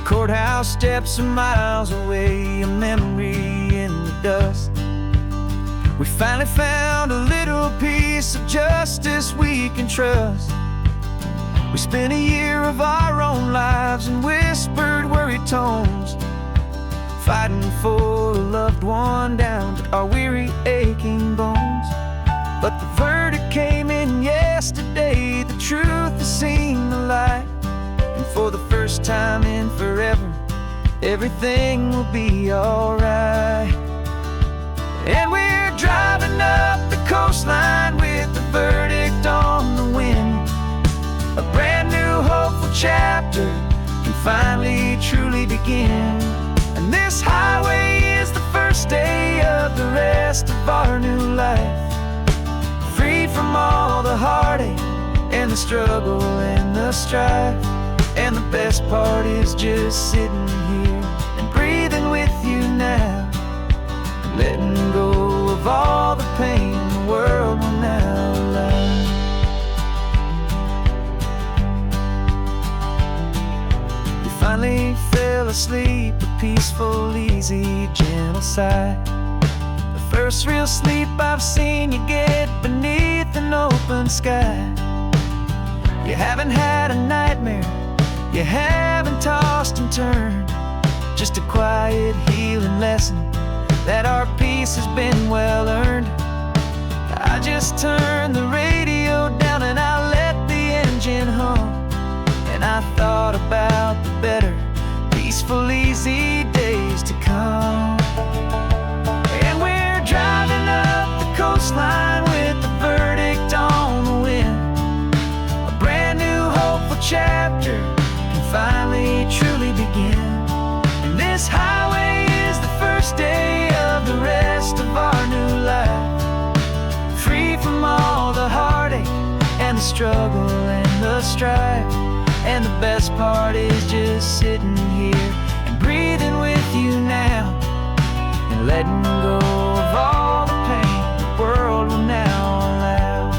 Courthouse steps are miles away, a memory in the dust. We finally found a little piece of justice we can trust. We spent a year of our own lives in whispered, worried tones, fighting for a loved one down to our weary, aching bones. But the verdict came in yesterday, the truth has seen the light. And for the first time in forever, everything will be alright. And we're driving up the coastline with the verdict on the wind. A brand new hopeful chapter can finally truly begin. And this highway is the first day of the rest of our new life, free from all the heartache and the struggle and the strife. And the best part is just sitting here and breathing with you now, letting go of all the pain the world will now allow. We finally fell asleep, a peaceful, easy, gentle sigh. The first real sleep I've seen you get beneath an open sky. You haven't had a nightmare, you haven't tossed and turned, just a quiet healing lesson that our peace has been well earned. I just turned the radio down and I let the engine hum, and I thought about the better, peaceful, easy days to come. And we're driving up the coastline with the verdict on the wind. A brand new hopeful chapter can finally truly begin. And this highway is the first day of the rest of our new life, free from all the heartache and the struggle and the strife. And the best part is just sitting here and breathing with you now, and letting go of all the pain the world will now allow.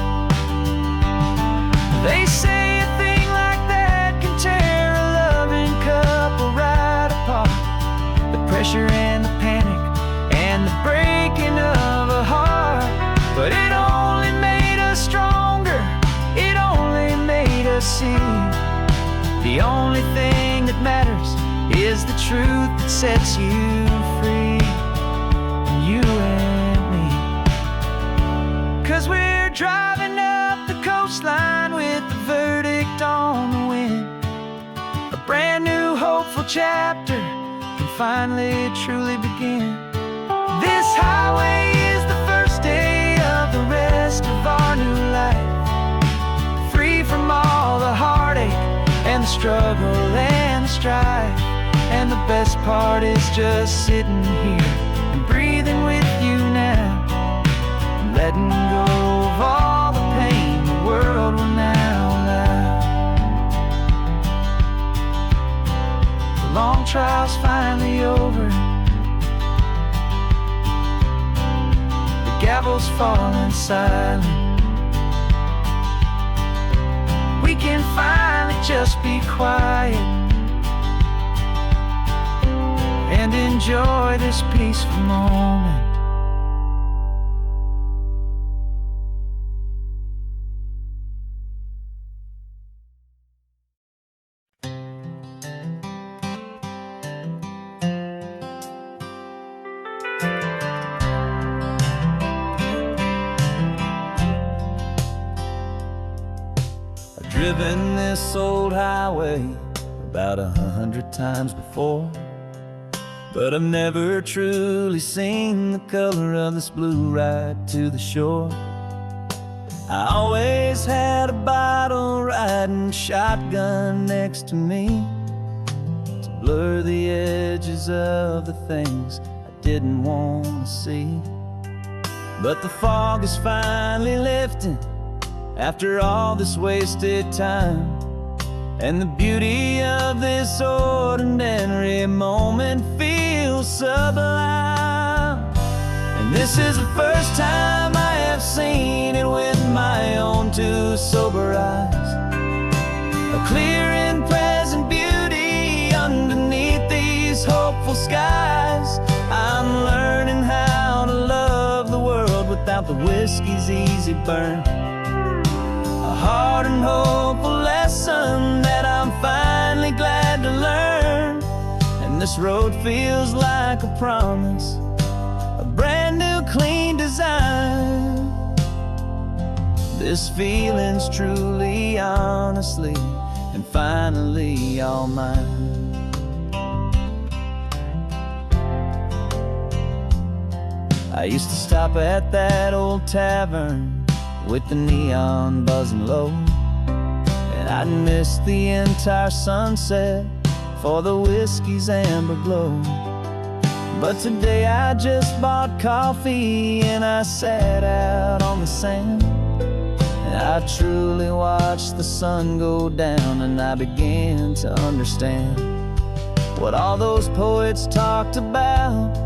They say a thing like that can tear a loving couple right apart. The pressure and the panic and the breaking of a heart. But it only made us stronger, it only made us see the only thing that matters is the truth that sets you free, you and me. 'Cause we're driving up the coastline with the verdict on the wind. A brand new hopeful chapter can finally truly begin. This highway is the first day of the rest of our new life, free from all the heartache and the struggle and the strife. And the best part is just sitting here and breathing with you now, and letting go of all the pain the world will now allow. The long trial's finally over, the gavel's falling silent. We can finally just be quiet and enjoy this peaceful moment. I've driven this old highway about 100 times before, but I've never truly seen the color of this blue right to the shore. I always had a bottle riding shotgun next to me to blur the edges of the things I didn't want to see. But the fog is finally lifting after all this wasted time, and the beauty of this ordinary moment feels sublime. And this is the first time I have seen it with my own two sober eyes, a clear and present beauty underneath without the whiskey's easy burn. A hard and hopeful lesson that I'm finally glad to learn. And this road feels like a promise, a brand new clean design. This feeling's truly, honestly, and finally all mine. I used to stop at that old tavern with the neon buzzing low, and I'd miss the entire sunset for the whiskey's amber glow. But today I just bought coffee and I sat out on the sand, and I truly watched the sun go down, and I began to understand what all those poets talked about,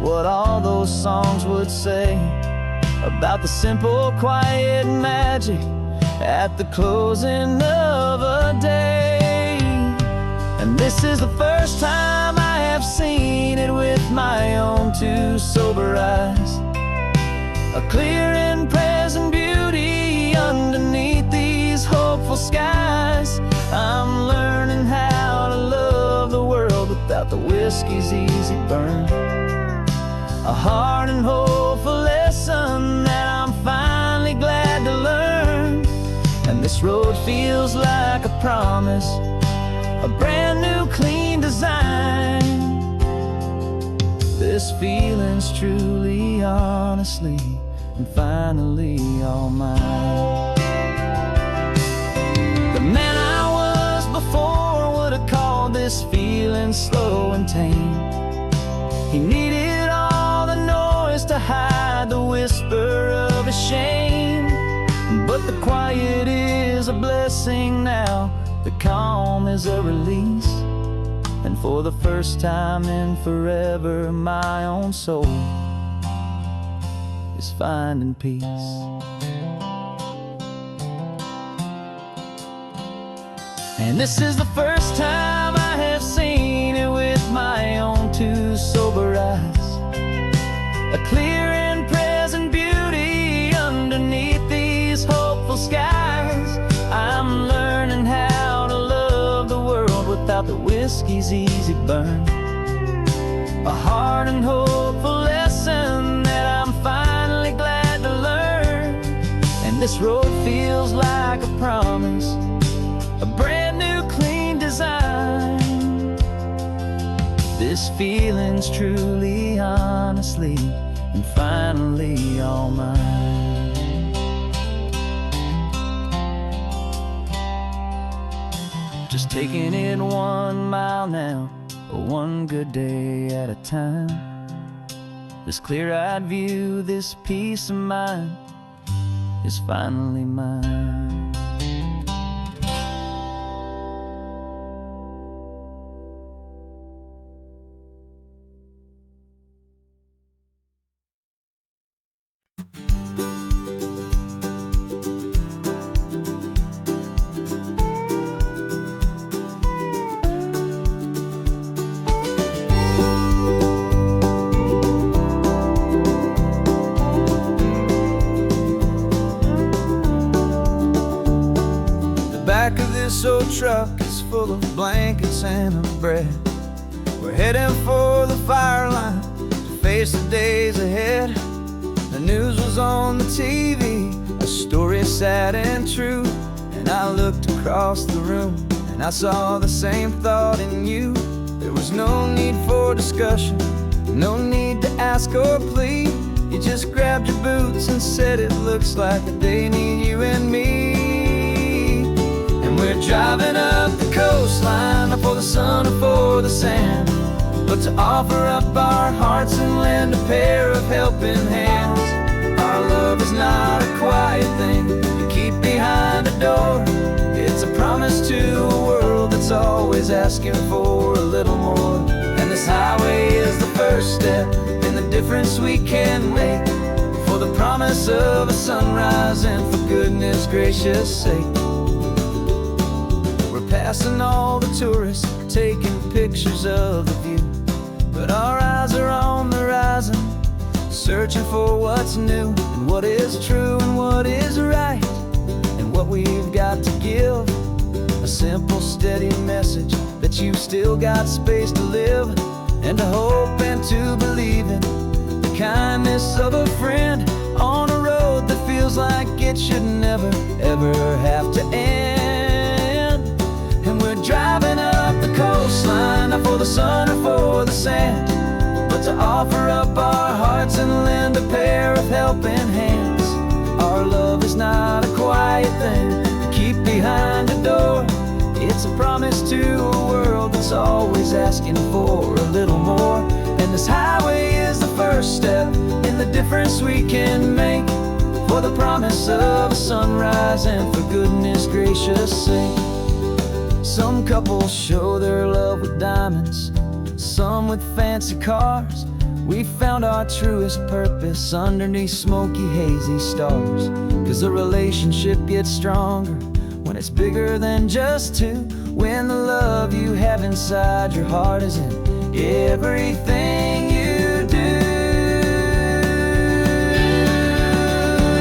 what all those songs would say about the simple, quiet magic at the closing of a day. And this is the first time I have seen it with my own two sober eyes, a clear and present beauty underneath these hopeful skies. I'm learning how to love the world without the whiskey's easy burn. A hard and hopeful lesson that I'm finally glad to learn. And this road feels like a promise, a brand new clean design. This feeling's truly, honestly, and finally all mine. The man I was before would have called this feeling slow and tame. He needed all the noise to hide the whisper of his shame. But the quiet is a blessing now, the calm is a release. And for the first time in forever, my own soul is finding peace. And this is the first time I have seen it with my own two sober eyes, a clear and present beauty underneath these hopeful skies. I'm learning how to love the world without the whiskey's easy burn. A hard and hopeful lesson that I'm finally glad to learn. And this road feels like a promise, a brand new clean design. This feeling's truly, honestly, and finally all mine. Just taking it 1 mile now, one good day at a time. This clear-eyed view, this peace of mind is finally mine. Back of this old truck is full of blankets and a bread. We're heading for the fire line to face the days ahead. The news was on the TV, a story sad and true. And I looked across the room and I saw the same thought in you. There was no need for discussion, no need to ask or plead. You just grabbed your boots and said it looks like a day need you and me. We're driving up the coastline, not for the sun or for the sand, but to offer up our hearts and lend a pair of helping hands. Our love is not a quiet thing you keep behind a door. It's a promise to a world that's always asking for a little more. And this highway is the first step in the difference we can make, for the promise of a sunrise and for goodness gracious sake. Passing all the tourists, taking pictures of the view, but our eyes are on the horizon, searching for what what's new and what is true and what is right, and what we've got to give. A simple, steady message that you've still got space to live, and to hope and to believe in the kindness of a friend on a road that feels like it should never, ever have to end. And we're driving up the coastline, not for the sun or for the sand, but to offer up our hearts and lend a pair of helping hands. Our love is not a quiet thing to keep behind a door. It's a promise to a world that's always asking for a little more. And this highway is the first step in the difference we can make, for the promise of a sunrise and for goodness gracious sake. Some couples show their love with diamonds, some with fancy cars. We found our truest purpose underneath smoky, hazy stars. 'Cause a relationship gets stronger when it's bigger than just two, when the love you have inside your heart is in everything you do.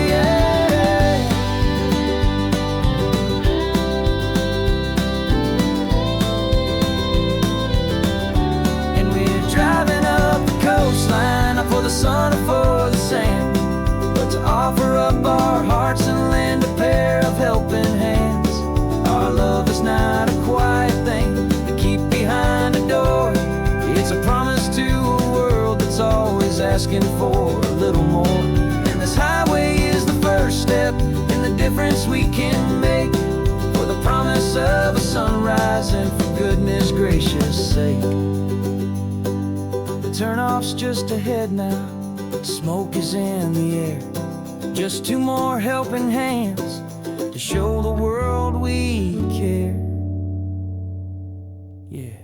Yeah. And we're driving up the coastline, not for the sun or for the sand, but to offer up our hearts and lend a pair of helping hands. Our love is not a quiet thing to keep behind a door. It's a promise to a world that's always asking for a little more. And this highway is the first step in the difference we can make, for the promise of a sunrise and for goodness gracious sake. The turnoff's just ahead now, smoke is in the air. Just two more helping hands to show the world we care. Yeah,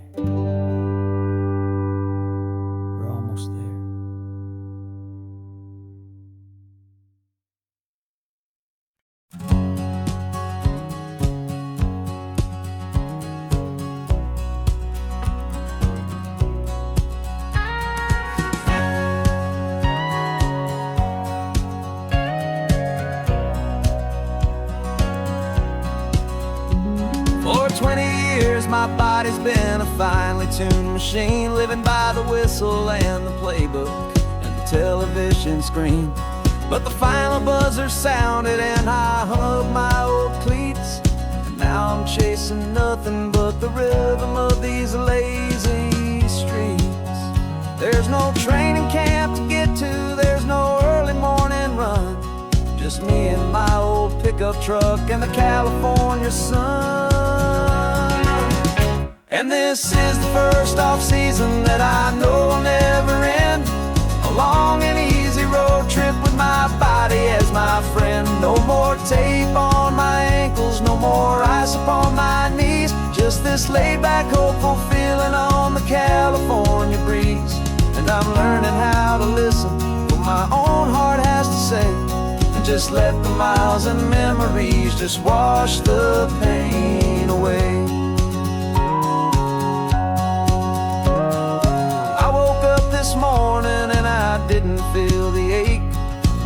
we're almost there. For 20 years my body's been a finely tuned machine, living by the whistle and the playbook and the television screen. But the final buzzer sounded and I hung up my old cleats, and now I'm chasing nothing but the rhythm of these lazy streets. There's no training camp to get to, there's no early morning run, just me and my old pickup truck and the California sun. And this is the first off-season that I know will never end, a long and easy road trip with my body as my friend. No more tape on my ankles, no more ice upon my knees, just this laid-back, hopeful feeling on the California breeze. And I'm learning how to listen to what my own heart has to say, and just let the miles and memories just wash the pain away. I woke up this morning and I didn't feel the ache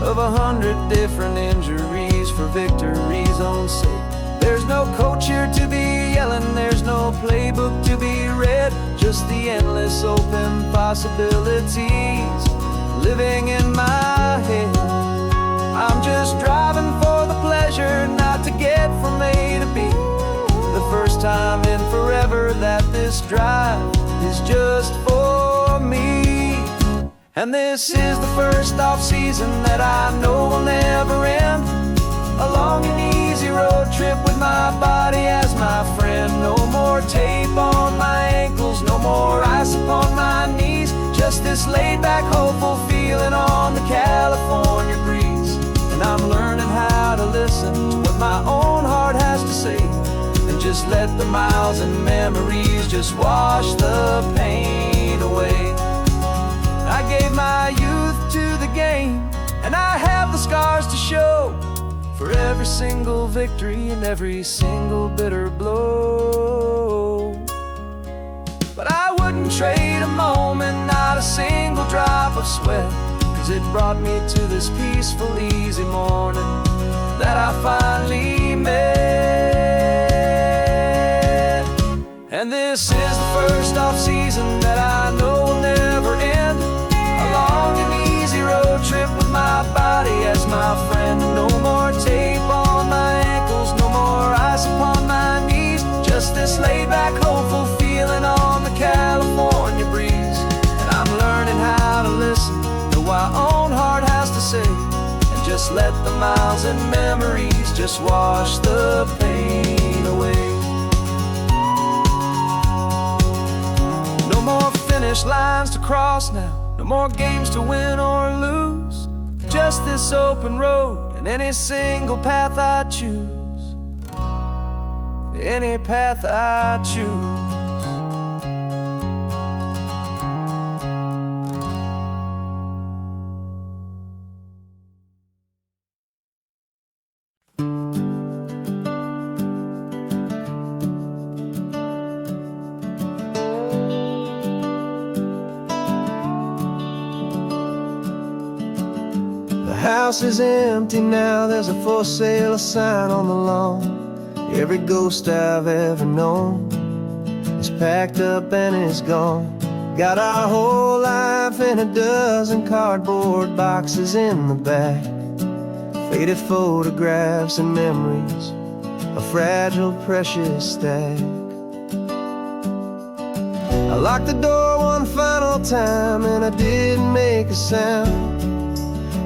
of 100 different injuries for victory's own sake. There's no coach here to be yelling, there's no playbook to be read, just the endless open possibilities living in my head. I'm just driving for the pleasure, not to get from A to B. The first time in forever that this drive is just for me. And this is the first off-season that I know will never end, a long and easy road trip with my body as my friend. No more tape on my ankles, no more ice upon my knees, just this laid-back, hopeful feeling on the California breeze. And I'm learning how to listen to what my own heart has to say, and just let the miles and memories just wash the pain away. I gave my youth to the game, and I have the scars to show for every single victory and every single bitter blow. But I wouldn't trade a moment, not a single drop of sweat, roads, it brought me to this peaceful, easy morning that I finally met. And this is the first off-season that I know will never end. A long and easy road trip with my body as my friend. No more tape on my ankles, no more ice upon my knees. Just this laid-back, hopeful feeling on the California breeze. And I'm learning how to listen to what my own heart has to say, and just let the miles and memories just wash the pain away. No more finish lines to cross now, no more games to win or lose. Just this open road and any single path I choose. Any path I choose. The house is empty now, there's a for sale sign on the lawn. Every ghost I've ever known is packed up and is gone. Got our whole life in a dozen cardboard boxes in the back. Faded photographs and memories, a fragile, precious stack. I locked the door one final time and I didn't make a sound,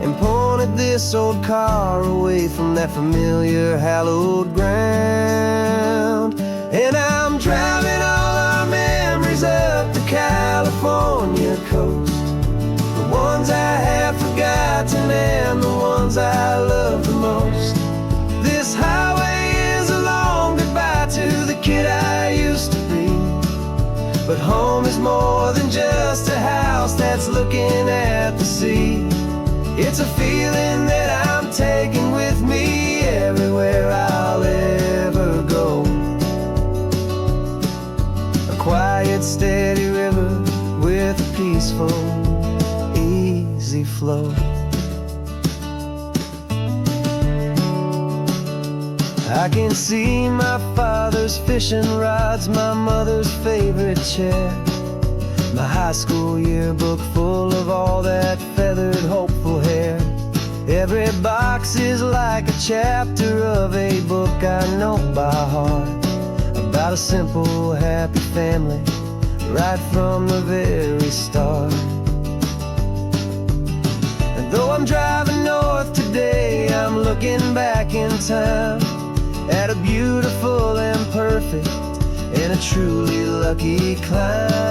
and pointed this old car away from that familiar hallowed ground. And I'm driving all our memories up the California coast, the ones I have forgotten and the ones I love the most. This highway is a long goodbye to the kid I used to be, but home is more than just a house that's looking at the sea. It's a feeling that I'm taking with me everywhere I'll ever go. A quiet, steady river with a peaceful, easy flow. I can see my father's fishing rods, my mother's favorite chair, my high school yearbook full of all that feathered, hopeful hair. Every box is like a chapter of a book I know by heart, about a simple, happy family right from the very start. And though I'm driving north today, I'm looking back in time at a beautiful and perfect and a truly lucky climb.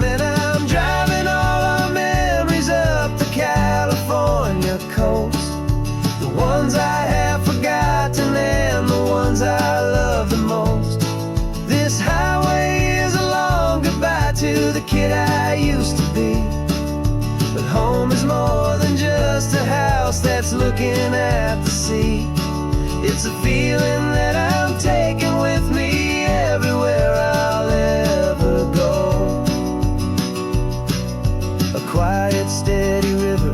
And I'm driving all our memories up the California coast, the ones I have forgotten and the ones I love the most. This highway is a long goodbye to the kid I used to be, but home is more than just a house that's looking at the sea. It's a feeling that I'm taking with me everywhere I'll ever go. A quiet, steady river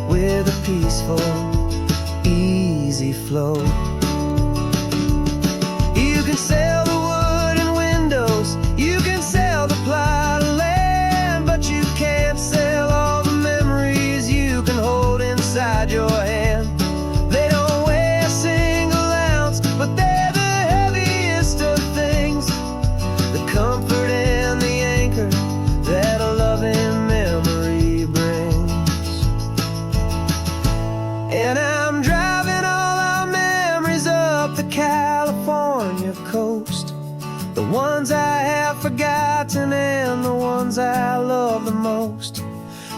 with a peaceful, easy flow. You can sail the wooden windows, you can sail the plot of land, but you can't sail all the memories you can hold inside your hand. They don't weigh a single ounce, but they're the heaviest of things, the comfort and the anchor that a loving memory brings. And I'm driving all our memories up the California coast, the ones I have forgotten and the ones I love the most.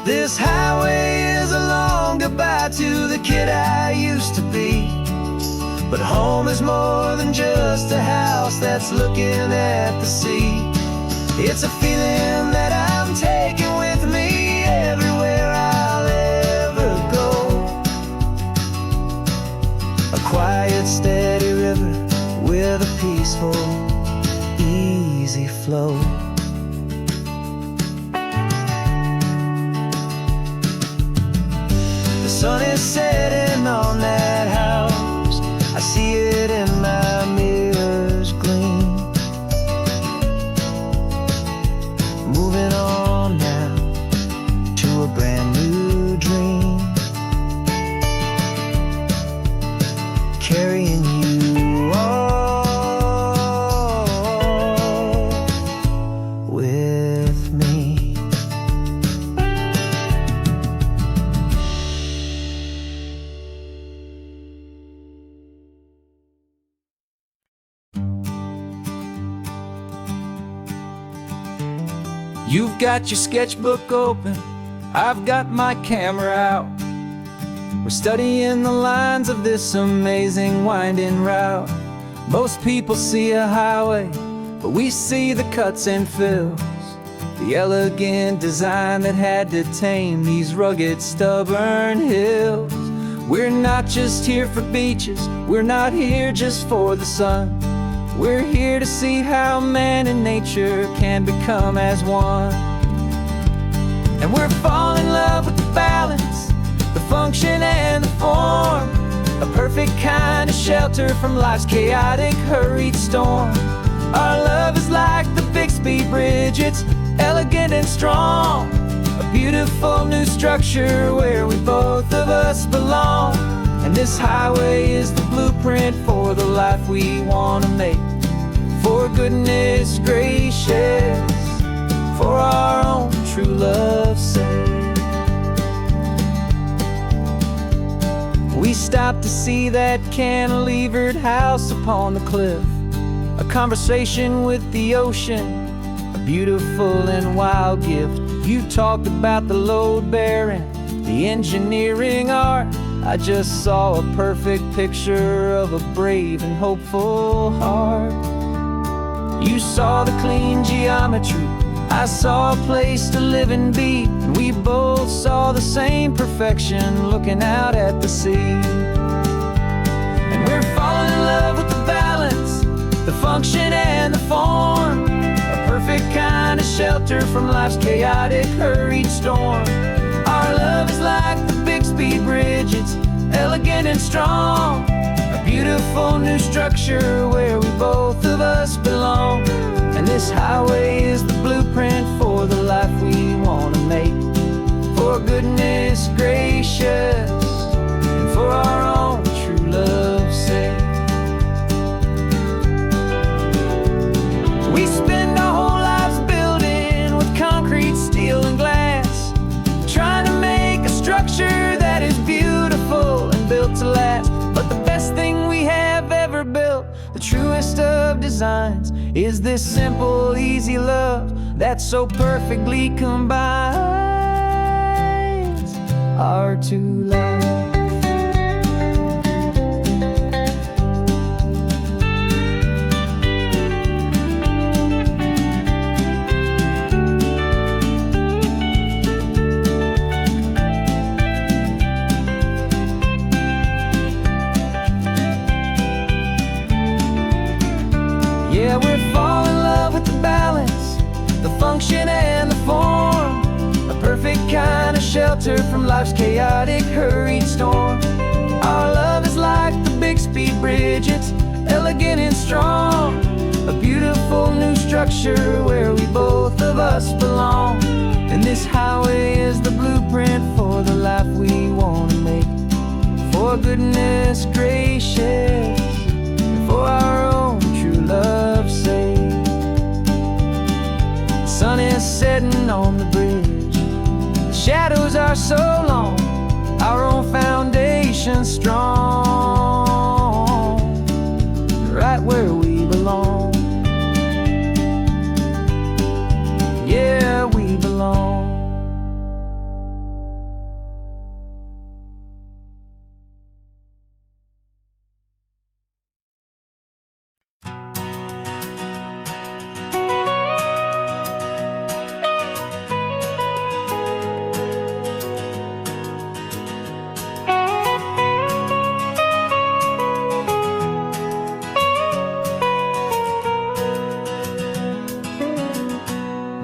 This highway is a long goodbye to the kid I used to be, but home is more than just a house that's looking at the sea. It's a feeling that I'm taking with me everywhere I'll ever go. A quiet, steady river with a peaceful, easy flow. sun is setting on that house. I see it in my mirror's gleam. Moving on now to a brand new dream. Carrying you all with me. You've got your sketchbook open, I've got my camera out. We're studying the lines of this amazing winding route. Most people see a highway, but we see the cuts and fills, the elegant design that had to tame these rugged, stubborn hills. We're not just here for beaches, we're not here just for the sun. We're here to see how man and nature can become as one. And we're falling in love with the balance, the function and the form, a perfect kind of shelter from life's chaotic, hurried storm. Our love is like the Bixby Bridge, it's elegant and strong, a beautiful new structure where we both of us belong. And this highway is the blueprint for the life we want to make. For goodness gracious, for our own true love's sake. We stopped to see that cantilevered house upon the cliff, a conversation with the ocean, a beautiful and wild gift. You talked about the load bearing, the engineering art. I just saw a perfect picture of a brave and hopeful heart. You saw the clean geometry, I saw a place to live and be, and we both saw the same perfection looking out at the sea. And we're falling in love with the balance, the function and the form, a perfect kind of shelter from life's chaotic, hurried storm. Our love is like the Bixby Bridge, it's elegant and strong, a beautiful new structure where we both of us belong. And this highway is the blueprint for the life we want to make. For goodness gracious, and for our own true love's sake. We spend our whole lives building with concrete, steel and glass, trying to make a structure that is beautiful and built to last. But the best thing we have ever built, the truest of designs, is this simple, easy love that so perfectly combines our two lives. Yeah, we're falling in love with the balance, the function and the form, a perfect kind of shelter from life's chaotic, hurried storm. Our love is like the Bixby Bridge, it's elegant and strong, a beautiful new structure where we both of us belong. And this highway is the blueprint for the life we want to make. For goodness gracious, for our own true love's sake. The sun is setting on the bridge, the shadows are so long, our own foundation strong, right where we belong. Yeah, we belong.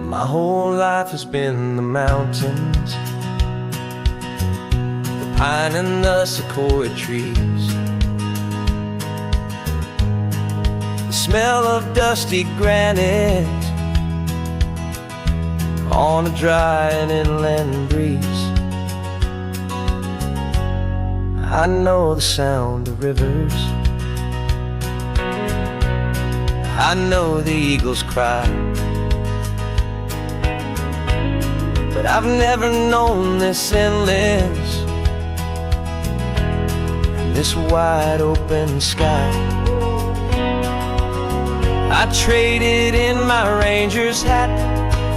My whole life has been the mountains, the pine and the sequoia trees, the smell of dusty granite on a dry and inland breeze. I know the sound of rivers, I know the eagles cry, but I've never known this endless, this wide open sky. I traded in my ranger's hat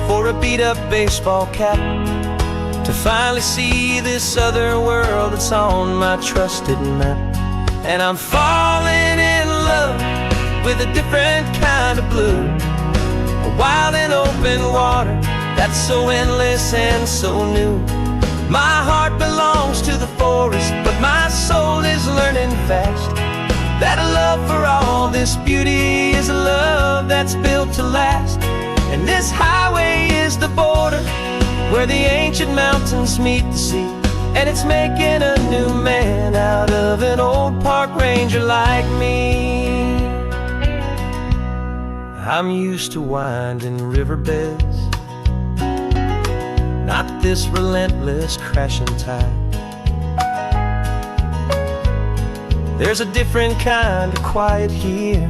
for a beat-up baseball cap, to finally see this other world that's on my trusted map. And I'm falling in love with a different kind of blue, a wild and open water that's so endless and so new. My heart belongs to the forest, but my soul is learning fast that a love for all this beauty is a love that's built to last. And this highway is the border where the ancient mountains meet the sea, and it's making a new man out of an old park ranger like me. I'm used to winding riverbeds, not this relentless crashing tide. There's a different kind of quiet here,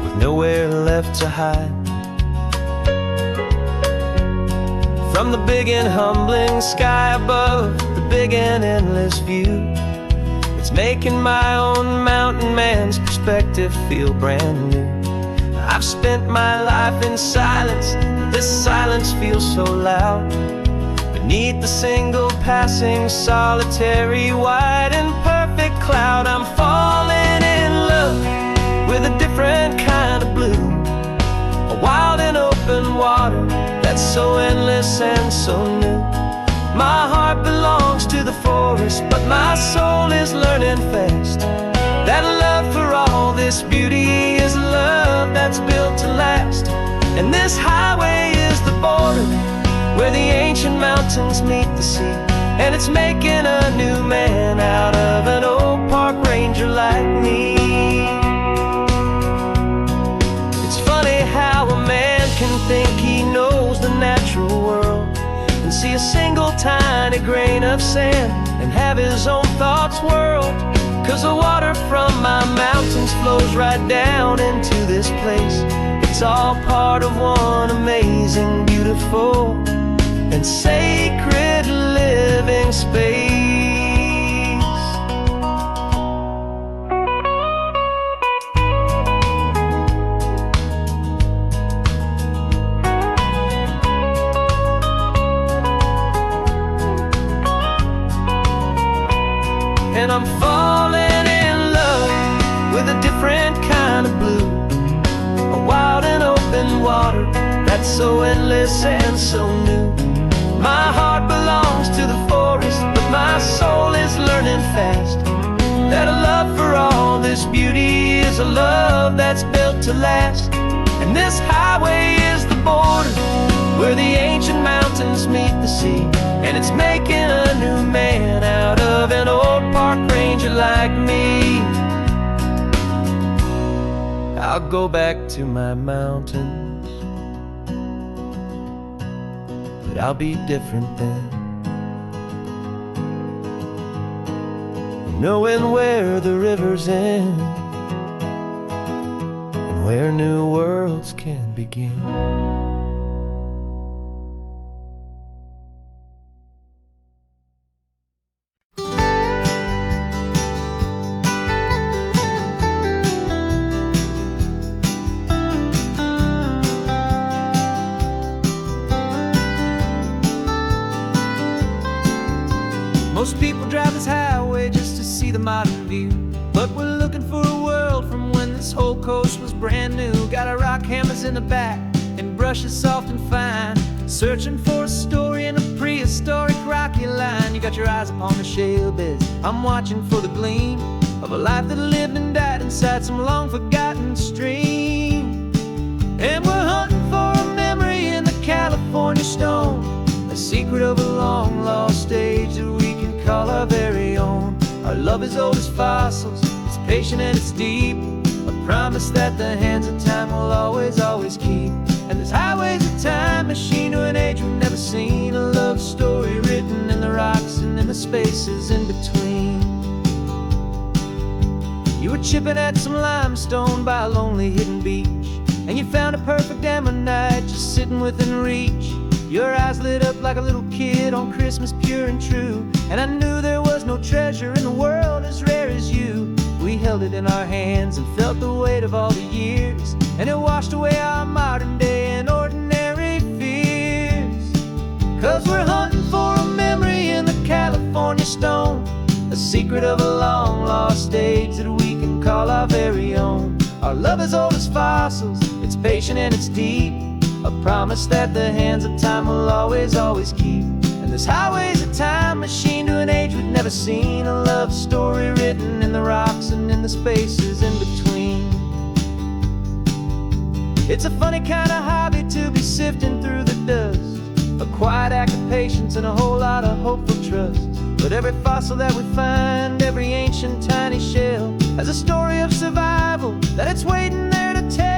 with nowhere left to hide. From the big and humbling sky above, the big and endless view, it's making my own mountain man's perspective feel brand new. I've spent my life in silence, this silence feels so loud. Beneath the single passing solitary white and perfect cloud, I'm falling in love with a different kind of blue, a wild and open water that's so endless and so new. My heart belongs to the forest, but my soul is learning fast that love for all this beauty is a love that's built to last. And this highway is the border where the ancient mountains meet the sea, and it's making a new man out of an old park ranger like me. It's funny how a man can think he knows the natural world and see a single tiny grain of sand and have his own thoughts whirled. 'Cause the water from my mountains flows right down into this place. It's all part of one amazing, beautiful, and sacred living space. And I'm falling in love with a different kind of blue, a wild and open water that's so endless and so new. My heart belongs to the forest, but my soul is learning fast that a love for all this beauty is a love that's built to last. And this highway is the border where the ancient mountains meet the sea, and it's making a new man out of an old park ranger like me. I'll go back to my mountains, but I'll be different then, knowing where the rivers end and where new worlds can begin. Most people drive this highway just to see the modern view, but we're looking for a world from when this whole coast was brand new. Got our rock hammers in the back and brushes soft and fine, searching for a story in a prehistoric rocky line. You got your eyes upon the shale beds, I'm watching for the gleam of a life that lived and died inside some long forgotten stream. And we're hunting for a memory in the California stone, a secret of a long lost age that we can call our very own. Our love is old as fossils, it's patient and it's deep, a promise that the hands of time will always, always keep. And this highway's a time machine to an age we've never seen, a love story written in the rocks and in the spaces in between. You were chipping at some limestone by a lonely hidden beach, and you found a perfect ammonite just sitting within reach. Your eyes lit up like a little kid on Christmas, pure and true, and I knew there was no treasure in the world as rare as you. We held it in our hands and felt the weight of all the years, and it washed away our modern day and ordinary fears. 'Cause we're hunting for a memory in the California stone, a secret of a long lost age that we can call our very own. Our love is old as fossils, it's patient and it's deep, a promise that the hands of time will always, always keep. And this highway's a time machine to an age we've never seen, a love story written in the rocks and in the spaces in between. It's a funny kind of hobby to be sifting through the dust, a quiet act of patience and a whole lot of hopeful trust. But every fossil that we find, every ancient tiny shell, has a story of survival that it's waiting there to tell.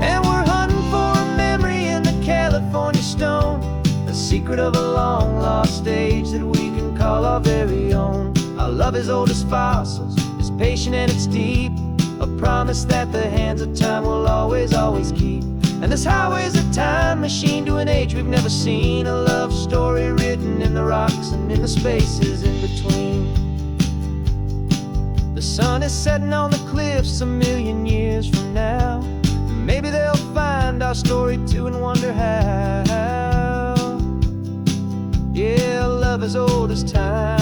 And we're hunting for a memory in the California stone, a secret of a long lost age that we can call our very own. Our love is old as fossils, it's patient and it's deep, a promise that the hands of time will always, always keep. And this highway's a time machine to an age we've never seen, a love story written in the rocks and in the spaces in between. The sun is setting on the cliffs a million years from now, maybe they'll find our story too and wonder how. Yeah, love is old as time.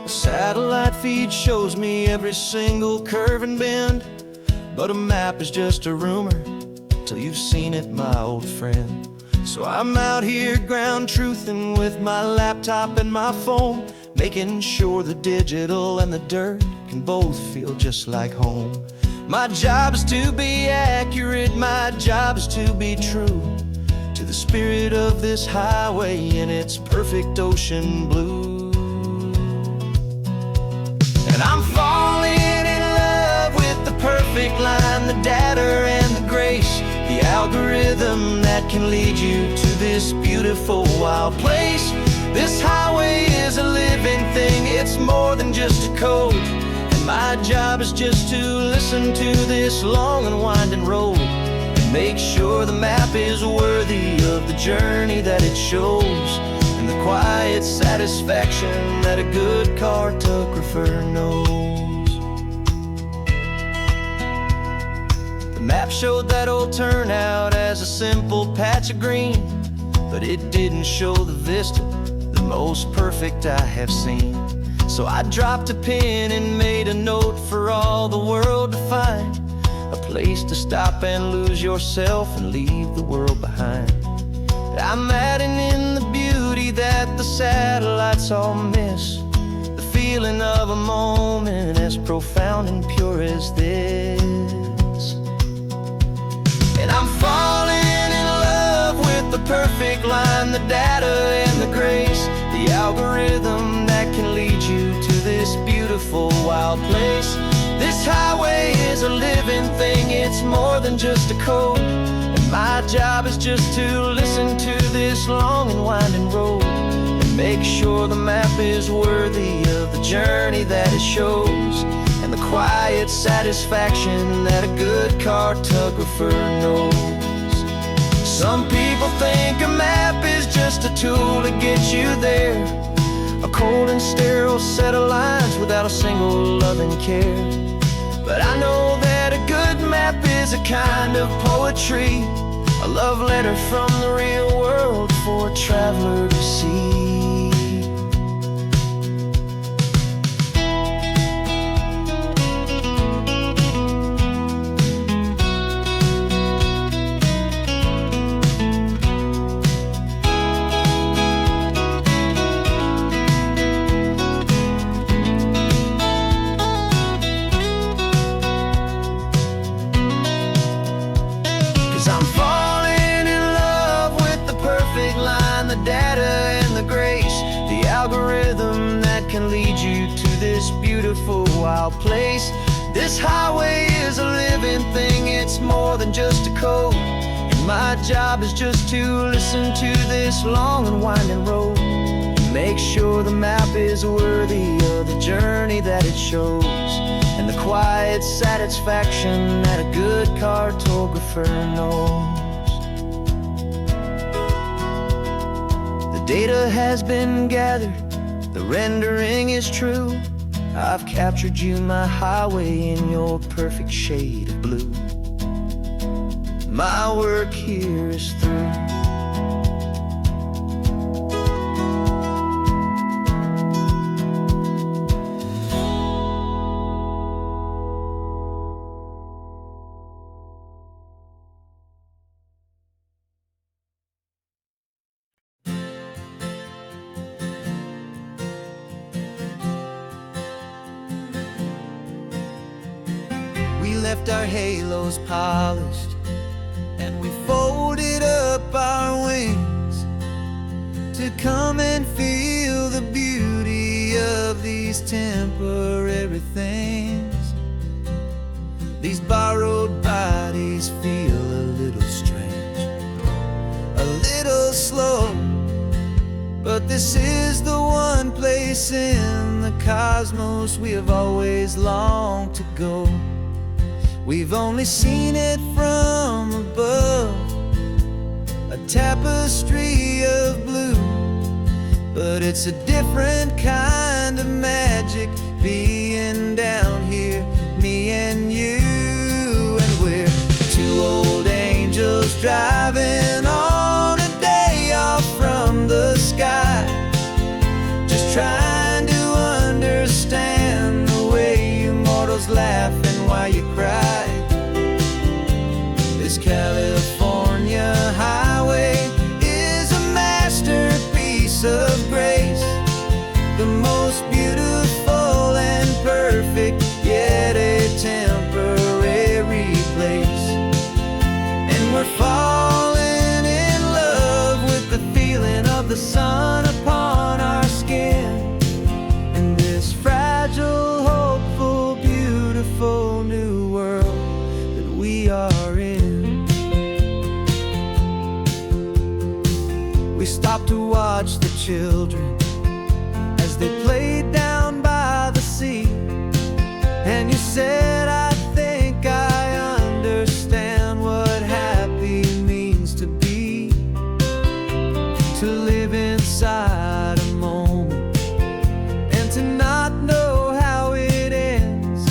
Satellite feed shows me every single curve and bend, but a map is just a rumor till you've seen it, my old friend. So I'm out here ground truthing with my laptop and my phone, making sure the digital and the dirt can both feel just like home. My job is to be accurate, my job is to be true to the spirit of this highway in its perfect ocean blue. And I'm falling in love with the perfect line, the data and the grace, the algorithm that can lead you to this beautiful wild place. This highway is a living thing, it's more than just a code, and my job is just to listen to this long and winding road and make sure the map is worthy of the journey that it shows, and the quiet satisfaction that a good cartographer knows. The map showed that old turnout as a simple patch of green, but it didn't show the vista, the most perfect I have seen. So I dropped a pin and made a note for all the world to find, a place to stop and lose yourself and leave the world behind. I'm adding in the beauty that the satellites all miss, the feeling of a moment as profound and pure as this. And I'm falling in love with the perfect line, the data and the grace, the algorithm that can lead you to this beautiful wild place. This highway is a living thing, it's more than just a code, and my job is just to listen to this long and winding road and make sure the map is worthy of the journey that it shows, and the quiet satisfaction that a good cartographer knows. just a tool to get you there. A cold and sterile set of lines without a single loving care. But I know that a good map is a kind of poetry, a love letter from the real world for a traveler to see. I'm falling in love with the perfect line, the data and the grace, the algorithm that can lead you to this beautiful wild place. This highway is a living thing, it's more than just a code. And my job is just to listen to this long and winding road, and make sure the map is worthy of the journey that it shows, and the quiet satisfaction that a good cartographer knows. The data has been gathered, the rendering is true. I've captured you, my highway, in your perfect shade of blue. My work here is through. We left our halos polished, and we folded up our wings to come and feel the beauty of these temporary things. These borrowed bodies feel a little strange, a little slow, but this is the one place in the cosmos we have always longed to go. We've only seen it from above, a tapestry of blue, but it's a different kind of magic being down here, me and you. And we're two old angels driving on a day off from the sky, just trying to understand the way you mortals laugh and why you cry. This California highway is a masterpiece of grace, the most beautiful and perfect, yet a temporary place. And we're falling in love with the feeling of the sun upon our skin, in this fragile, hopeful, beautiful new world that we are in. We stopped to watch the children as they played down by the sea, and you said, I think I understand what happy means to be, to live inside a moment and to not know how it ends,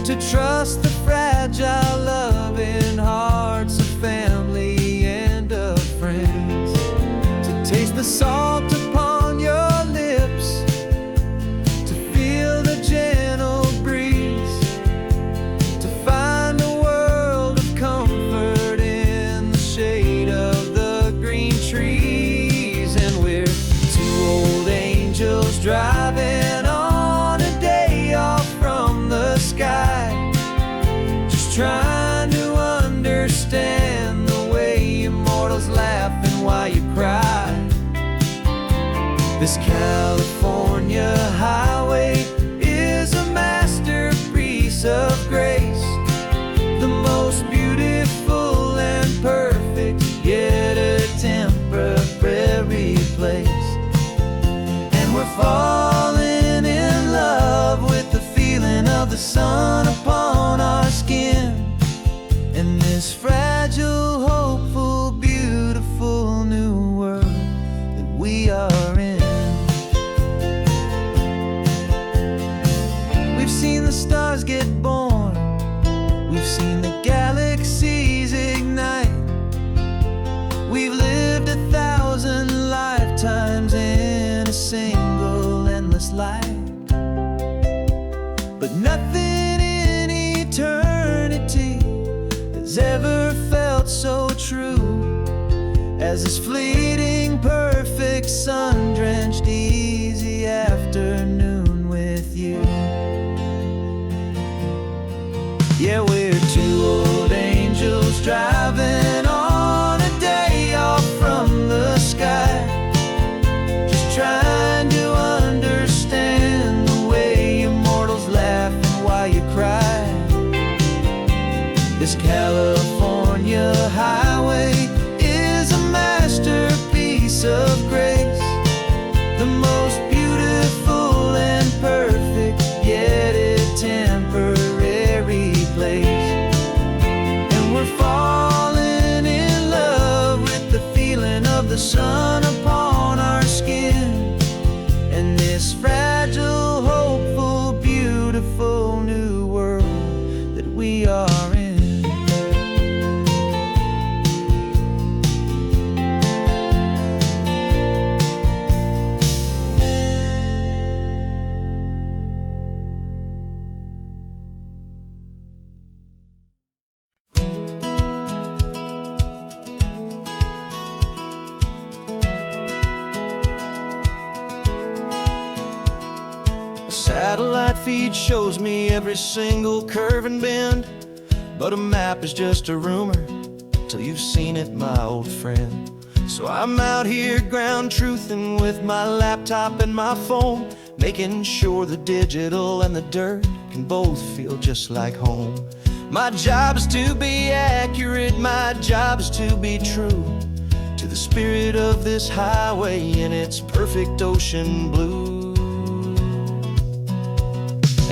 to trust the fragile loving hearts of family and of friends, to taste the salt upon your lips, to feel the gentle breeze, to find a world of comfort in the shade of the green trees. And we're two old angels driving on a day off from the sky, just trying to understand the way immortals laugh and why you cry. This California highway is a masterpiece of grace, the most beautiful and perfect, yet a temporary place. And we're falling in love with the feeling of the sun upon our skin, in this fragile, hopeful, beautiful new world. as this fleeting, perfect, sun-drenched, easy afternoon with you. Yeah, we're two old angels driving on a day off from the sky, just trying to understand the way you mortals laugh and why you cry. This California highway is a masterpiece of grace, the most beautiful and perfect, yet a temporary place. And we're falling in love with the feeling of the sun upon our skin, and this fragile, hopeful, beautiful new world that we are in. Satellite feed shows me every single curve and bend, but a map is just a rumor till you've seen it, my old friend. So I'm out here ground truthing with my laptop and my phone, making sure the digital and the dirt can both feel just like home. My job is to be accurate, my job is to be true to the spirit of this highway in its perfect ocean blue.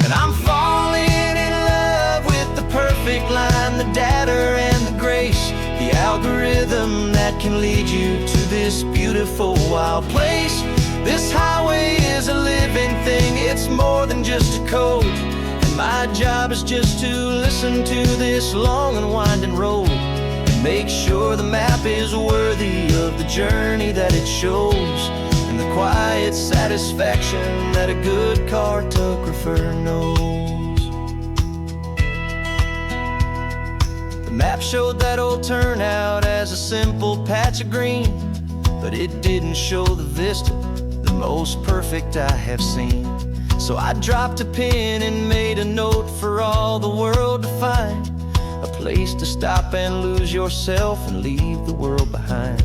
And I'm falling in love with the perfect line, the data and the grace, the algorithm that can lead you to this beautiful wild place. This highway is a living thing, it's more than just a code. And my job is just to listen to this long and winding road and make sure the map is worthy of the journey that it shows, and the quiet satisfaction that a good cartographer knows. The map showed that old turnout as a simple patch of green, but it didn't show the vista, the most perfect I have seen. So I dropped a pin and made a note for all the world to find, a place to stop and lose yourself and leave the world behind.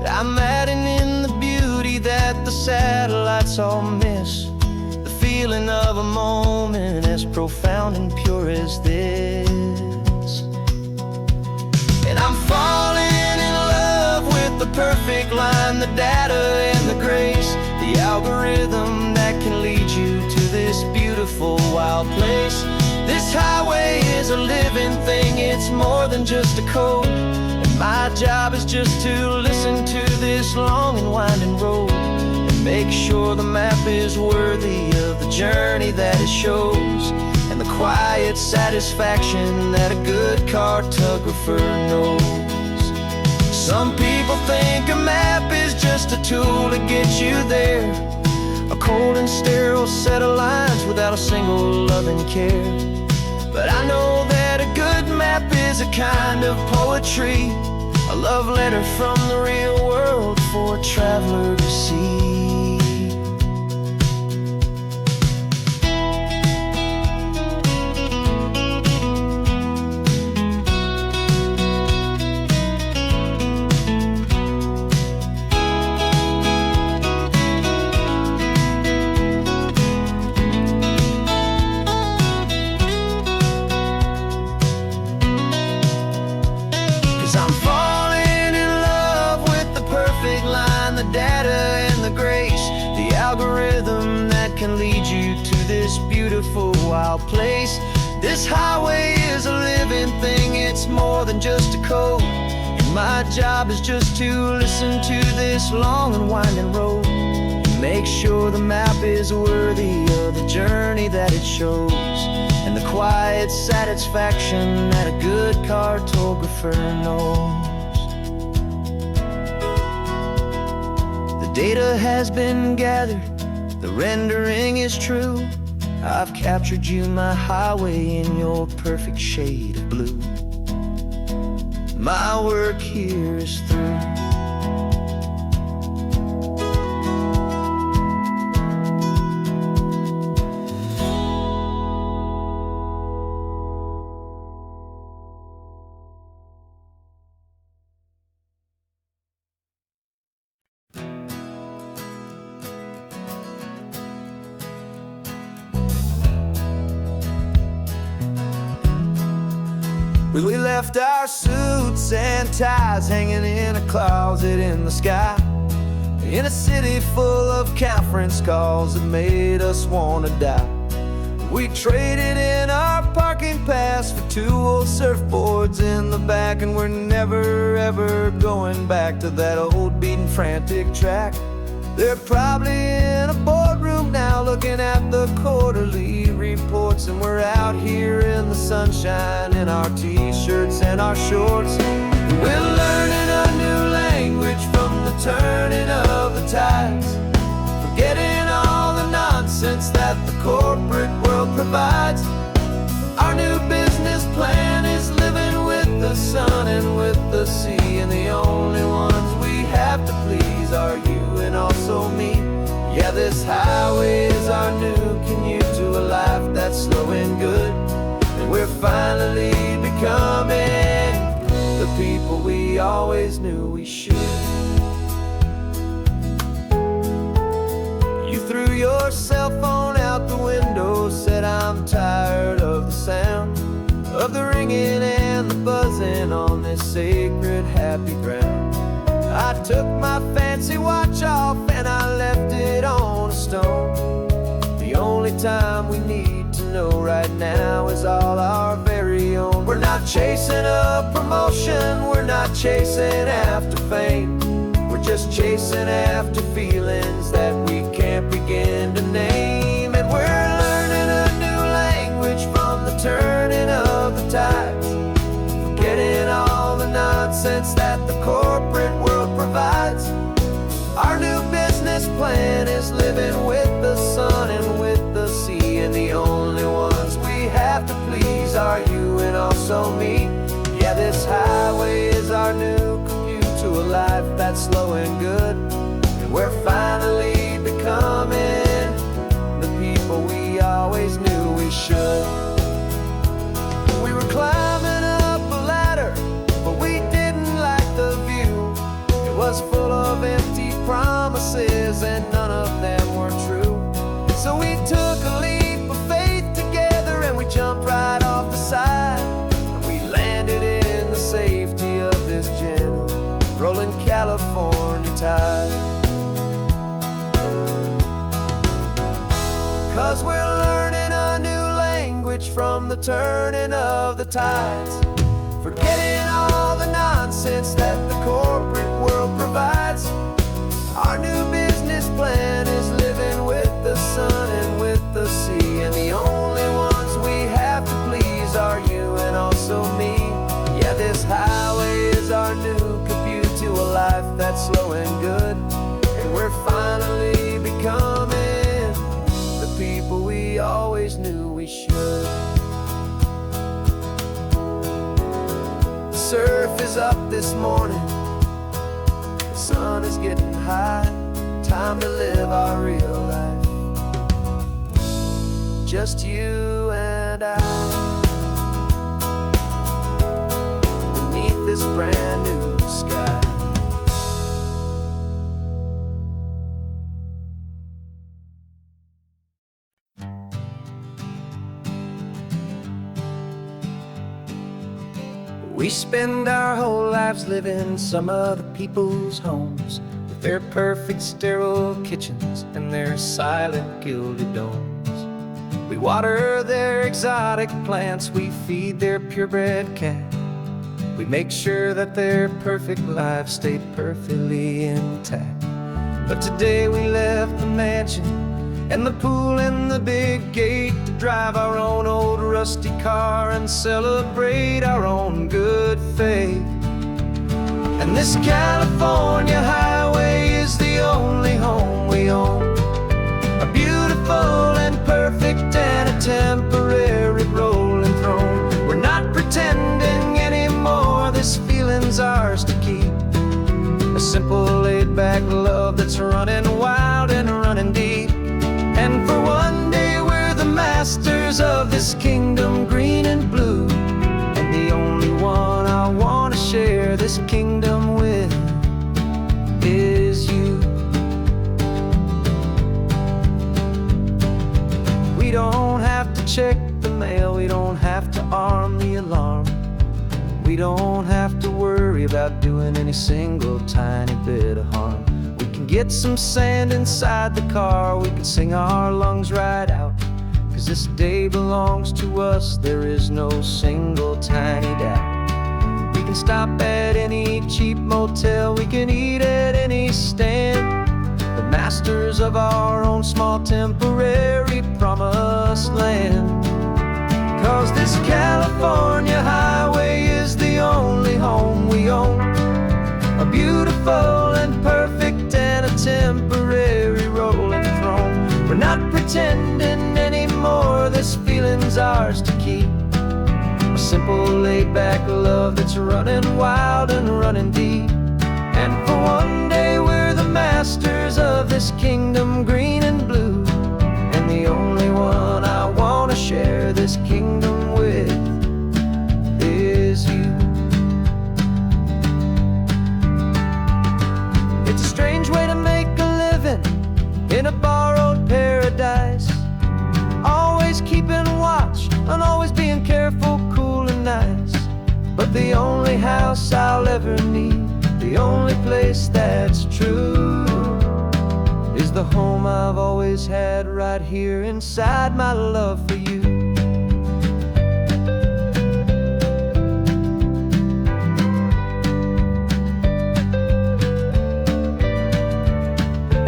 I'm adding in the beauty that the satellites all miss, the feeling of a moment as profound and pure as this. And I'm falling in love with the perfect line, the data and the grace, the algorithm that can lead you to this beautiful wild place. This highway is a living thing, it's more than just a code. My job is just to listen to this long and winding road and make sure the map is worthy of the journey that it shows, and the quiet satisfaction that a good cartographer knows. Some people think a map is just a tool to get you there, a cold and sterile set of lines without a single loving care. But I know that a good map is a kind of poetry, a love letter from the real world for a traveler to see. 'Cause I'm falling in love with the perfect line, the data and the grace, the algorithm that can lead you to this beautiful wild place. This highway is a living thing, it's more than just a code. And my job is just to listen to this long and winding road and make sure the map is worthy of the journey that it shows, and the quiet satisfaction that a good cartographer knows. The data has been gathered, the rendering is true. I've captured you, my highway, in your perfect shade of blue. My work here is through. We left our suits and ties hanging in a closet in the sky, in a city full of conference calls that made us wanna die. We traded in our parking pass for 2 old surfboards in the back, and we're never ever going back to that old beaten frantic track. They're probably in a boardroom now looking at the quarterly reports, and we're out here in the sunshine in our t-shirts and our shorts. We're learning a new language from the turning of the tides, forgetting all the nonsense that the corporate world provides. Our new business plan is living with the sun and with the sea, and the only ones we have to please are you and also me. Yeah, this highway is our new commute to a life that's slow and good, and we're finally becoming the people we always knew we should. You threw your cell phone out the window, said I'm tired of the sound of the ringing and the buzzing on this sacred happy ground. I took my fancy watch off and I left it on a stone. The only time we need to know right now is all our very own. We're not chasing a promotion, we're not chasing after fame, we're just chasing after feelings that we can't begin to name. And we're learning a new language from the turning of the tides, forgetting all the nonsense that the corporate world provides. Our new business plan is living with the sun and with the sea, and the only ones we have to please are you and also me. Yeah, this highway is our new commute to a life that's slow and good, and we're finally becoming the people we always knew we should. We were climbing up a ladder, but we didn't like the view. It was full of empty promises and none of them were true. So we took a leap of faith together and we jumped right off the side, and we landed in the safety of this gentle rolling California tide. 'Cause we're learning a new language from the turning of the tides, forgetting all the nonsense that the corporate world provides. Our new business plan is living with the sun and with the sea, and the only ones we have to please are you and also me. Yeah, this highway is our new commute to a life that's slow and good, and we're finally becoming the people we always knew we should. The surf is up this morning, the sun is getting high, time to live our real life, just you and I, beneath this brand new sky. We spend our whole lives living some other people's homes, with their perfect sterile kitchens and their silent gilded domes. We water their exotic plants, we feed their purebred cat, we make sure that their perfect lives stay perfectly intact. But today we left the mansion and the pool and the big gate to drive our own old rusty car and celebrate our own good faith. And this California highway is the only home we own, a beautiful and perfect and a temporary rolling throne. We're not pretending anymore, this feeling's ours to keep, a simple laid-back love that's running wild and running deep. And for one day we're the masters of this kingdom green and blue, and the only one I want to share this kingdom with is you. We don't have to check the mail, we don't have to arm the alarm. We don't have to worry about doing any single tiny bit of harm. We can get some sand inside the car, we can sing our lungs right out. 'Cause this day belongs to us, there is no single tiny doubt. We can stop at any cheap motel, we can eat at any stand, the masters of our own small temporary promised land. 'Cause this California highway is the only home we own, a beautiful and perfect and a temporary rolling throne. We're not pretending anymore, this feeling's ours to keep, a simple laid-back love that's running wild and running deep. And for one day we're the masters of this kingdom green and blue, and the only one I wanna share this kingdom with is you. It's a strange way to make a living in a borrowed paradise, always keeping watch and always being careful, cool and nice. But the only house I'll ever need, the only place that's true, is the home I've always had right here inside my love for you.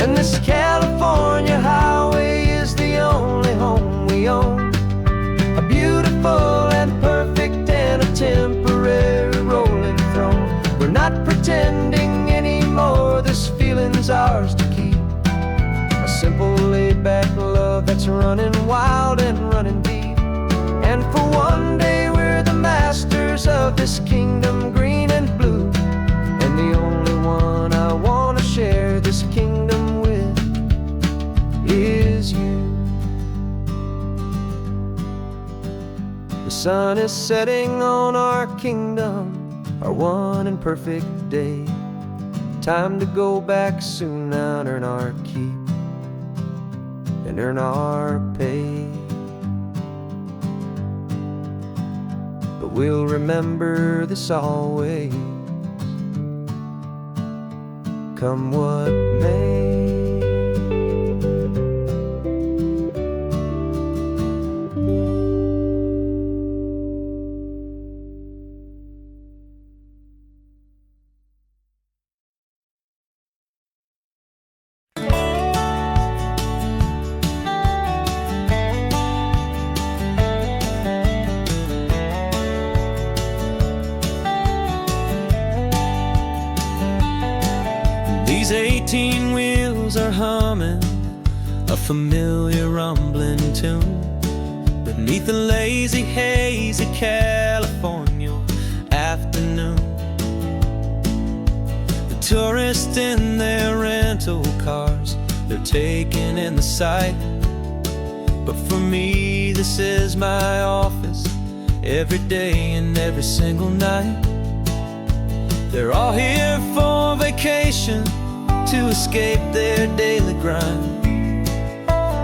And this California highway is the only home we own, a beautiful and perfect and a temporary rolling throne. We're not pretending anymore, this feeling's ours to keep, a simple laid-back love that's running wild and running deep. And for one day we're the masters of this kingdom green and blue, and the only one I wanna share this kingdom with is you. The sun is setting on our kingdom, our one and perfect day. Time to go back soon and earn our keep and earn our pay. But we'll remember this always, come what may. These 18 wheels are humming a familiar rumbling tune beneath the lazy haze of California afternoon. The tourists in their rental cars, they're taking in the sight. But for me, this is my office, every day and every single night. They're all here for vacation, to escape their daily grind.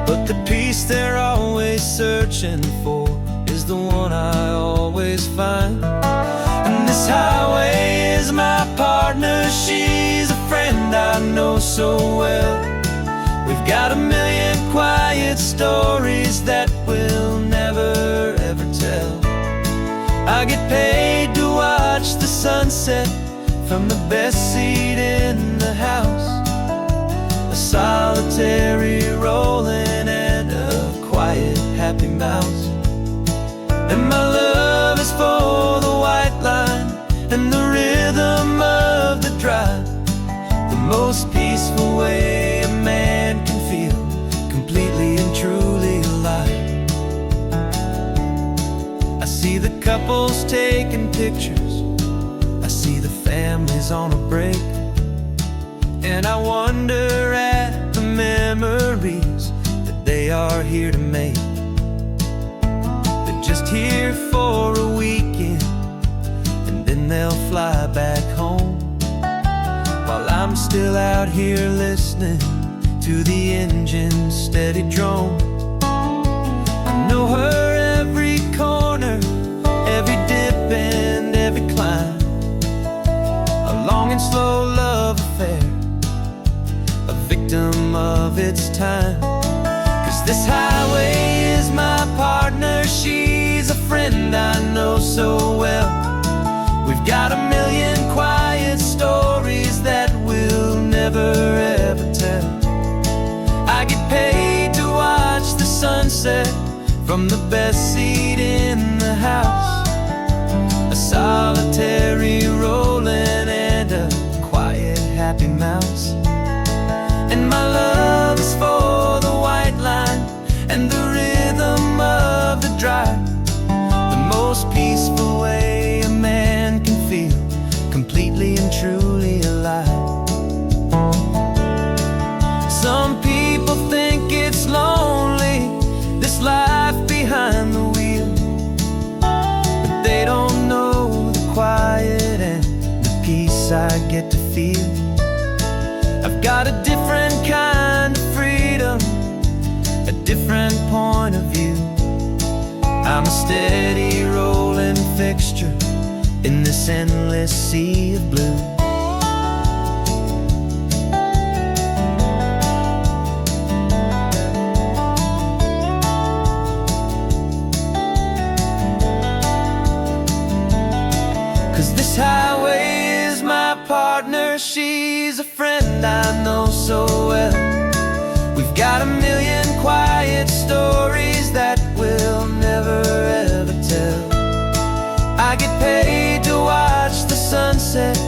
But the peace they're always searching for is the one I always find. And this highway is my partner, she's a friend I know so well. We've got a million quiet stories that we'll never ever tell. I get paid to watch the sunset from the best seat in the house, a solitary rolling and a quiet happy mouse. And my love is for the white line and the rhythm of the drive, the most peaceful way a man can feel completely and truly alive. I see the couples taking pictures, I see the families on a break, and I wonder at the memories that they are here to make. They're just here for a weekend, and then they'll fly back home, while I'm still out here listening to the engine's steady drone. I know her every corner, every dip and every climb. long and slow love affair, a victim of its time. 'Cause this highway is my partner, she's a friend I know so well. We've got a million quiet stories that we'll never ever tell. I get paid to watch the sunset from the best seat in the house, a solitary rolling and a quiet happy mouse. And my love is for the white line and the rhythm of the drive, the most peaceful way a man can feel completely and truly alive. Some people think it's lonely, this life behind the wheel, but they don't know the quiet and the peace I get to feel. I've got a different kind of freedom, a different point of view. I'm a steady rolling fixture in this endless sea of blue. 'Cause this highway is my partner, she's a friend I know so well. We've got a million quiet stories that we'll never ever tell. I get paid to watch the sunset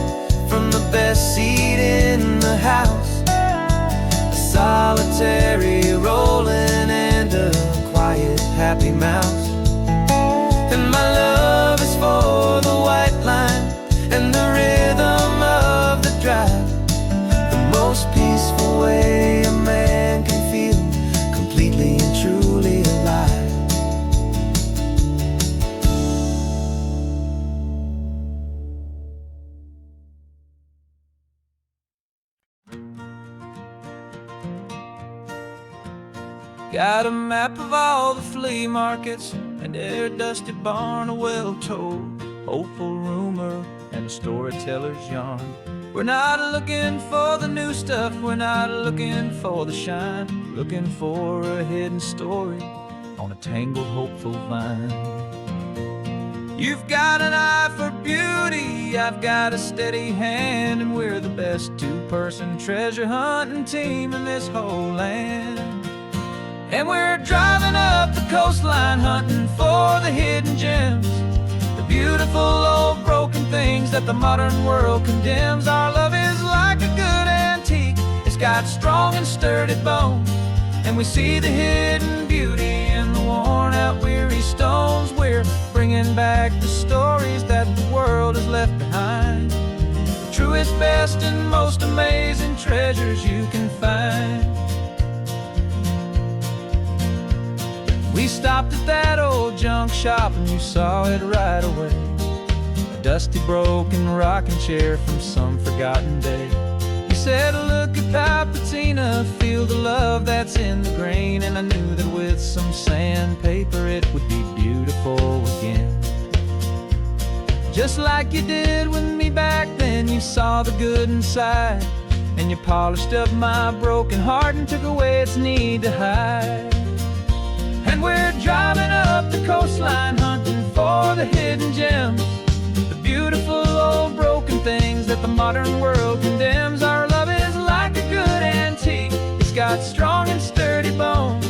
from the best seat in the house, a solitary rolling and a quiet happy mouse. And my love is for the white line and the rhythm of the drive, the most peaceful way a man can feel completely and truly alive. Got a map of all the flea markets and every dusty barn, a well-told hopeful rumor and a storyteller's yarn. We're not looking for the new stuff, we're not looking for the shine, looking for a hidden story on a tangled hopeful vine. You've got an eye for beauty, I've got a steady hand, and we're the best two-person treasure hunting team in this whole land. And we're driving up the coastline hunting for the hidden gems, the beautiful old broken things that the modern world condemns. Our love is like a good antique, it's got strong and sturdy bones, and we see the hidden beauty in the worn out weary stones. We're bringing back the stories that the world has left behind, the truest, best, and most amazing treasures you can find. We stopped at that old junk shop and you saw it right away, a dusty broken rocking chair from some forgotten day. You said, look at that patina, feel the love that's in the grain, and I knew that with some sandpaper it would be beautiful again. Just like you did with me back then, you saw the good inside, and you polished up my broken heart and took away its need to hide. And we're driving up the coastline hunting for the hidden gems, the beautiful old broken things that the modern world condemns. Our love is like a good antique, it's got strong and sturdy bones,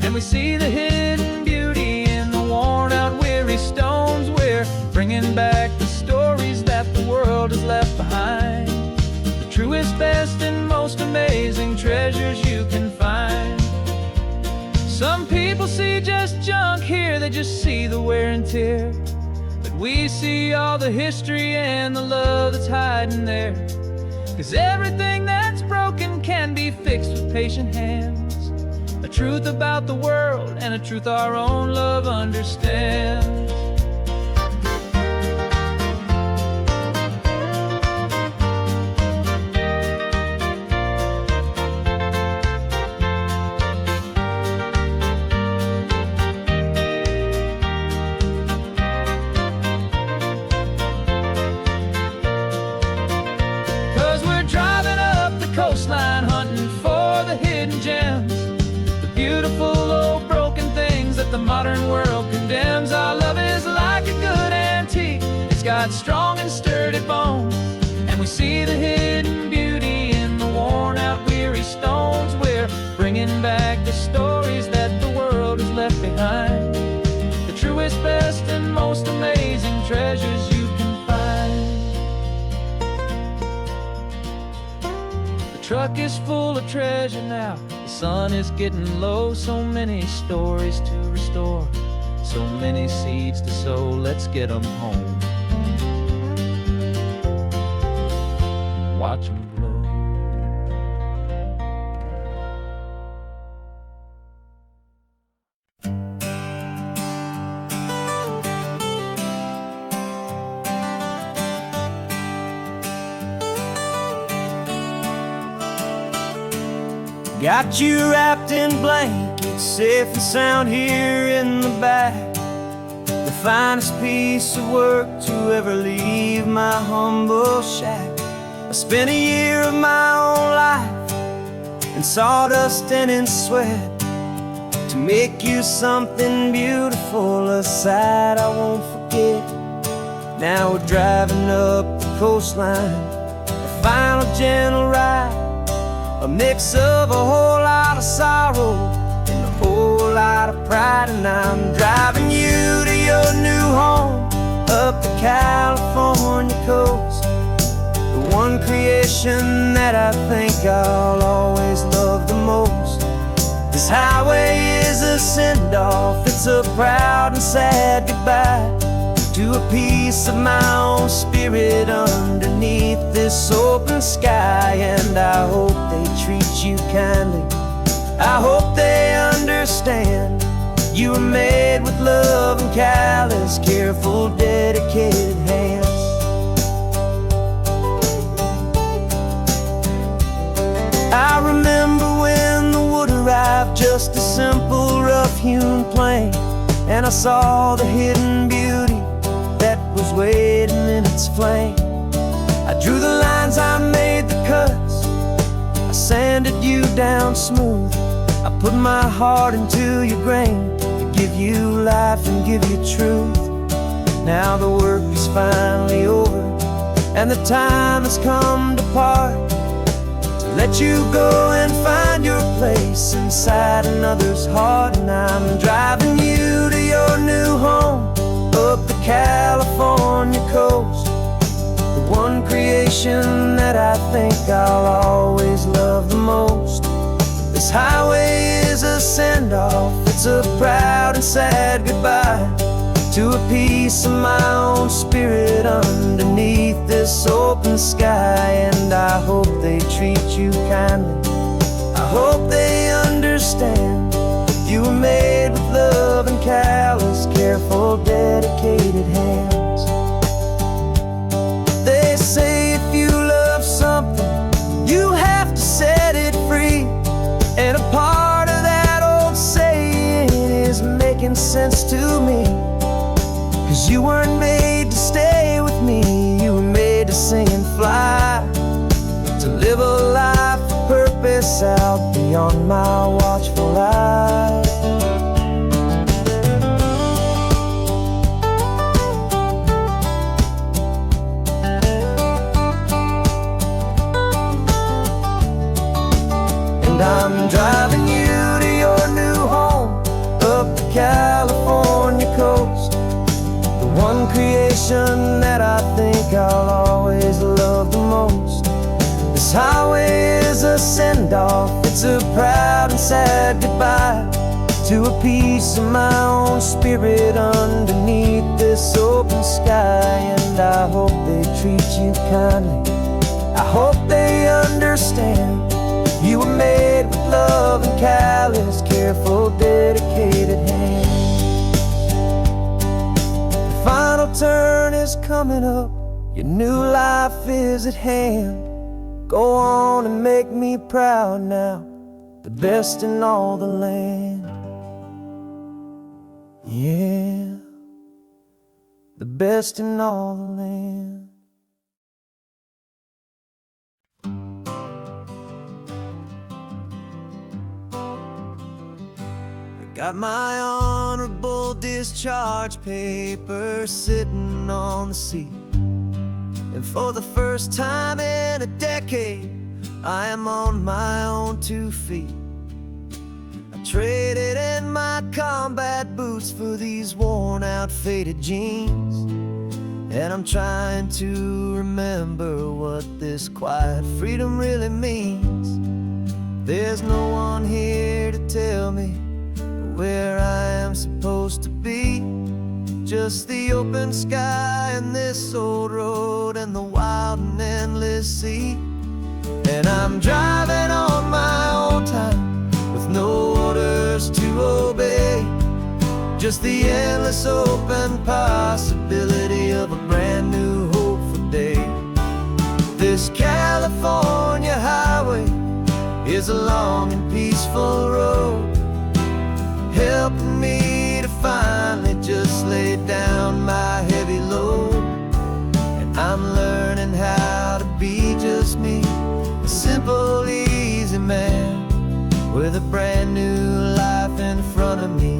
and we see the hidden beauty in the worn out weary stones. We're bringing back the stories that the world has left behind, the truest, best, and most amazing treasures you can find. Some people see just junk here, they just see the wear and tear, but we see all the history and the love that's hiding there. 'Cause everything that's broken can be fixed with patient hands, a truth about the world and a truth our own love understands. got strong and sturdy bones, and we see the hidden beauty in the worn-out, weary stones. We're bringing back the stories that the world has left behind, the truest, best, and most amazing treasures you can find. The truck is full of treasure now, the sun is getting low. So many stories to restore, so many seeds to sow. Let's get them home, watch them blow. Got you wrapped in blankets, safe and sound here in the back. The finest piece of work to ever leave my humble shack. I spent a year of my own life in sawdust and in sweat to make you something beautiful, a sight I won't forget. Now we're driving up the coastline, a final gentle ride, a mix of a whole lot of sorrow and a whole lot of pride. And I'm driving you to your new home up the California coast, the one creation that I think I'll always love the most. This highway is a send-off, it's a proud and sad goodbye to a piece of my own spirit underneath this open sky. And I hope they treat you kindly, I hope they understand you were made with love and callous, careful, dedicated hands. I remember when the wood arrived, just a simple rough-hewn plank, and I saw the hidden beauty that was waiting in its flame. I drew the lines, I made the cuts, I sanded you down smooth. I put my heart into your grain to give you life and give you truth. Now the work is finally over, and the time has come to part, to let you go and find your place inside another's heart. And I'm driving you to your new home up the California coast, the one creation that I think I'll always love the most. This highway is a send-off, it's a proud and sad goodbye to a piece of my own spirit underneath this open sky. And I hope they treat you kindly, I hope they understand you were made with love and callous, careful, dedicated hands. They say if you love something, you have to set it free. And a part of that old saying is making sense to me, 'cause you weren't made to stay with me, you were made to sing and fly, to live a life of purpose out beyond my watchful eye. And I'm driving you to your new home up the California coast, the one creation that I think I'll always love the most. This highway is a send-off, it's a proud and sad goodbye to a piece of my own spirit underneath this open sky. And I hope they treat you kindly, I hope they understand you were made with love and callous, careful, dedicated hands. The final turn is coming up, your new life is at hand. Go on and make me proud now, the best in all the land. Yeah, the best in all the land. Got my honorable discharge paper sitting on the seat. And for the first time in a decade, I am on my own 2 feet. I traded in my combat boots for these worn out faded jeans, and I'm trying to remember what this quiet freedom really means. There's no one here to tell me where I am supposed to be. Just the open sky and this old road and the wild and endless sea. And I'm driving on my own time with no orders to obey. Just the endless open possibility of a brand new hopeful day. This California highway is a long and peaceful road, helping me to finally just lay down my heavy load. And I'm learning how to be just me, a simple, easy man with a brand new life in front of me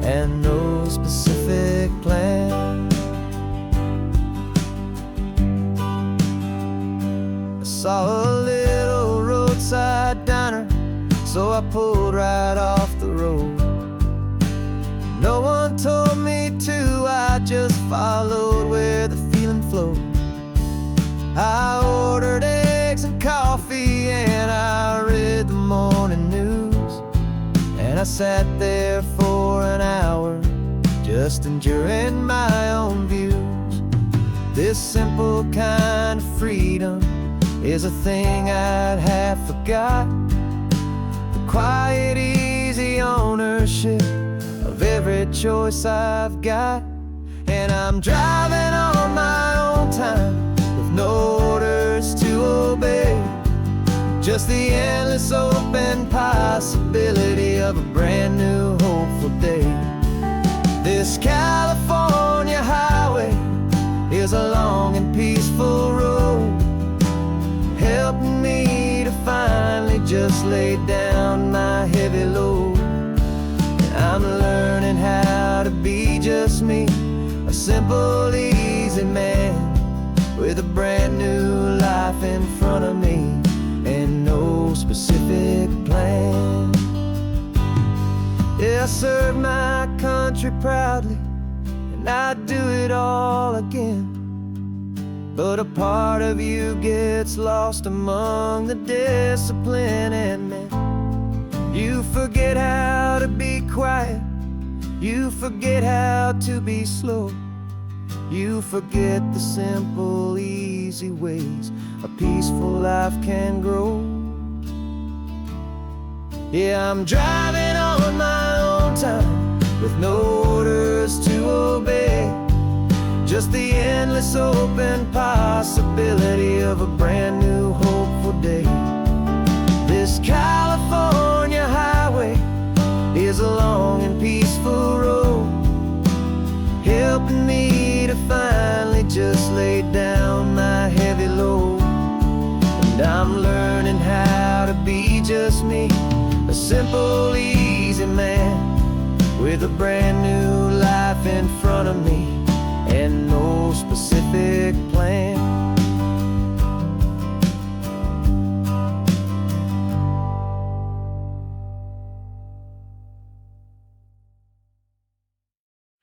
and no specific plan. I saw a little roadside diner, so I pulled right off the road. No one told me to, I just followed where the feeling flowed. I ordered eggs and coffee and I read the morning news, and I sat there for an hour just enduring my own views. This simple kind of freedom is a thing I'd have forgot. The quiet, easy ownership of every choice I've got. And I'm driving on my own time with no orders to obey. Just the endless open possibility of a brand new hopeful day. This California highway is a long and peaceful road, helping me to finally just lay down my heavy load. And I'm learning how to be just me, a simple, easy man with a brand new life in front of me and no specific plan. Yeah, I serve my country proudly, and I'd do it all again. But a part of you gets lost among the discipline, and then you forget how to be quiet, you forget how to be slow, you forget the simple, easy ways a peaceful life can grow. Yeah, I'm driving on my own time with no orders to obey. Just the endless open possibility of a brand new hopeful day. This California highway is a long and peaceful road, helping me to finally just lay down my heavy load. And I'm learning how to be just me, a simple, easy man with a brand new life in front of me